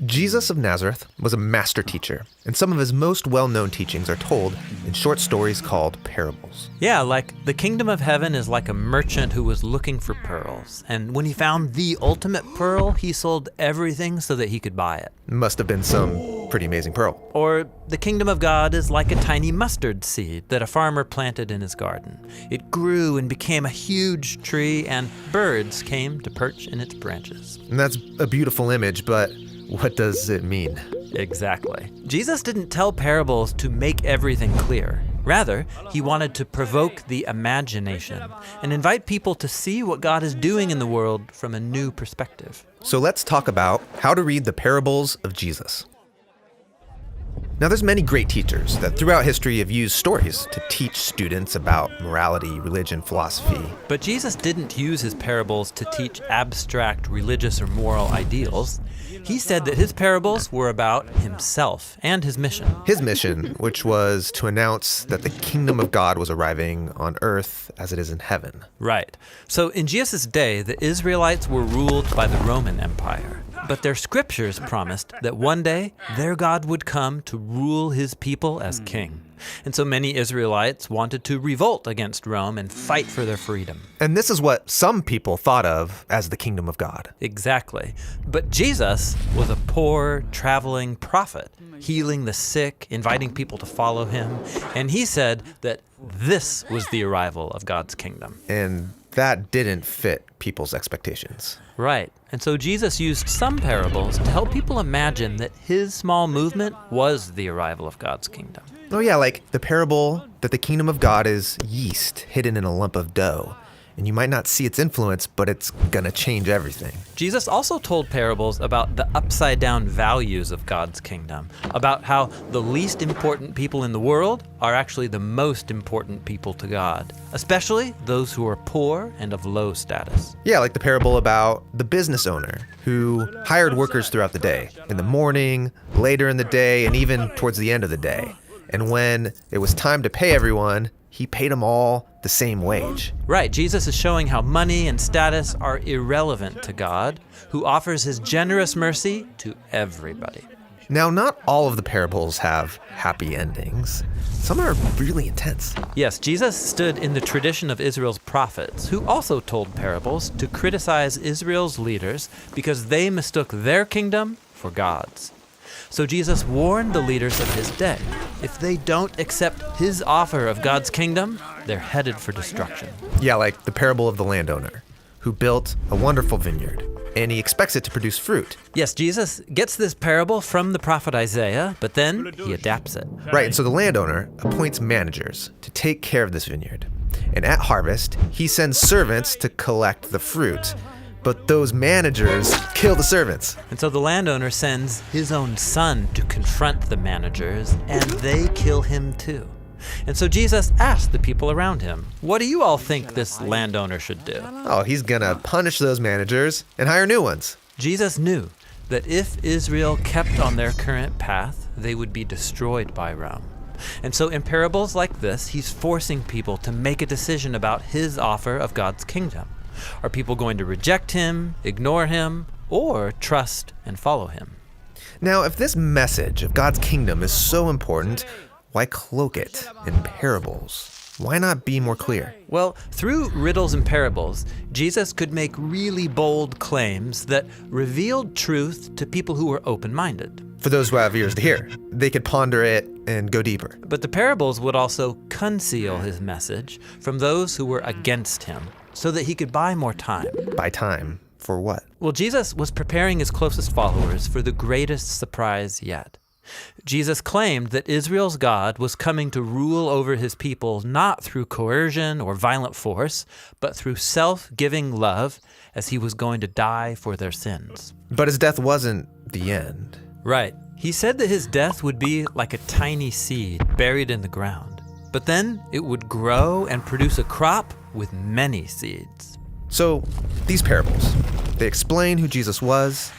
Jesus of Nazareth was a master teacher, and some of his most well-known teachings are told in short stories called parables. Yeah, like the kingdom of heaven is like a merchant who was looking for pearls. And when he found the ultimate pearl, he sold everything so that he could buy it. Must have been some pretty amazing pearl. Or the kingdom of God is like a tiny mustard seed that a farmer planted in his garden. It grew and became a huge tree, and birds came to perch in its branches. And that's a beautiful image, but what does it mean? Exactly. Jesus didn't tell parables to make everything clear. Rather, he wanted to provoke the imagination and invite people to see what God is doing in the world from a new perspective. So let's talk about how to read the parables of Jesus. Now, there's many great teachers that throughout history have used stories to teach students about morality, religion, philosophy. But Jesus didn't use his parables to teach abstract religious or moral ideals. He said that his parables were about himself and his mission. His mission, which was to announce that the kingdom of God was arriving on earth as it is in heaven. Right. So in Jesus' day, the Israelites were ruled by the Roman Empire. But their scriptures promised that one day their God would come to rule his people as king. And so many Israelites wanted to revolt against Rome and fight for their freedom. And this is what some people thought of as the kingdom of God. Exactly. But Jesus was a poor, traveling prophet, healing the sick, inviting people to follow him. And he said that this was the arrival of God's kingdom. And that didn't fit people's expectations. Right. And so Jesus used some parables to help people imagine that his small movement was the arrival of God's kingdom. Oh yeah, like the parable that the kingdom of God is yeast hidden in a lump of dough. And you might not see its influence, but it's gonna change everything. Jesus also told parables about the upside-down values of God's kingdom, about how the least important people in the world are actually the most important people to God, especially those who are poor and of low status. Yeah, like the parable about the business owner who hired workers throughout the day, in the morning, later in the day, and even towards the end of the day. And when it was time to pay everyone, he paid them all the same wage. Right, Jesus is showing how money and status are irrelevant to God, who offers his generous mercy to everybody. Now, not all of the parables have happy endings. Some are really intense. Yes, Jesus stood in the tradition of Israel's prophets, who also told parables to criticize Israel's leaders because they mistook their kingdom for God's. So Jesus warned the leaders of his day. If they don't accept his offer of God's kingdom, they're headed for destruction. Yeah, like the parable of the landowner who built a wonderful vineyard, and he expects it to produce fruit. Yes, Jesus gets this parable from the prophet Isaiah, but then he adapts it. Right, and so the landowner appoints managers to take care of this vineyard. And at harvest, he sends servants to collect the fruit. But those managers kill the servants. And so the landowner sends his own son to confront the managers, and they kill him too. And so Jesus asked the people around him, what do you all think this landowner should do? Oh, he's gonna punish those managers and hire new ones. Jesus knew that if Israel kept on their current path, they would be destroyed by Rome. And so in parables like this, he's forcing people to make a decision about his offer of God's kingdom. Are people going to reject him, ignore him, or trust and follow him? Now, if this message of God's kingdom is so important, why cloak it in parables? Why not be more clear? Well, through riddles and parables, Jesus could make really bold claims that revealed truth to people who were open-minded. For those who have ears to hear, they could ponder it and go deeper. But the parables would also conceal his message from those who were against him, so that he could buy more time. Buy time for what? Well, Jesus was preparing his closest followers for the greatest surprise yet. Jesus claimed that Israel's God was coming to rule over his people not through coercion or violent force, but through self-giving love, as he was going to die for their sins. But his death wasn't the end. Right. He said that his death would be like a tiny seed buried in the ground, but then it would grow and produce a crop with many seeds. So, these parables, they explain who Jesus was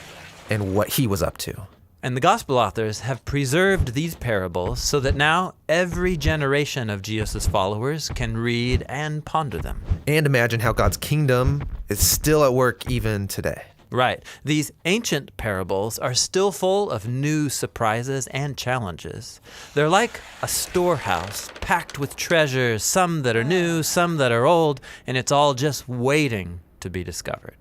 and what he was up to. And the gospel authors have preserved these parables so that now every generation of Jesus' followers can read and ponder them. And imagine how God's kingdom is still at work even today. Right. These ancient parables are still full of new surprises and challenges. They're like a storehouse packed with treasures, some that are new, some that are old, and it's all just waiting to be discovered.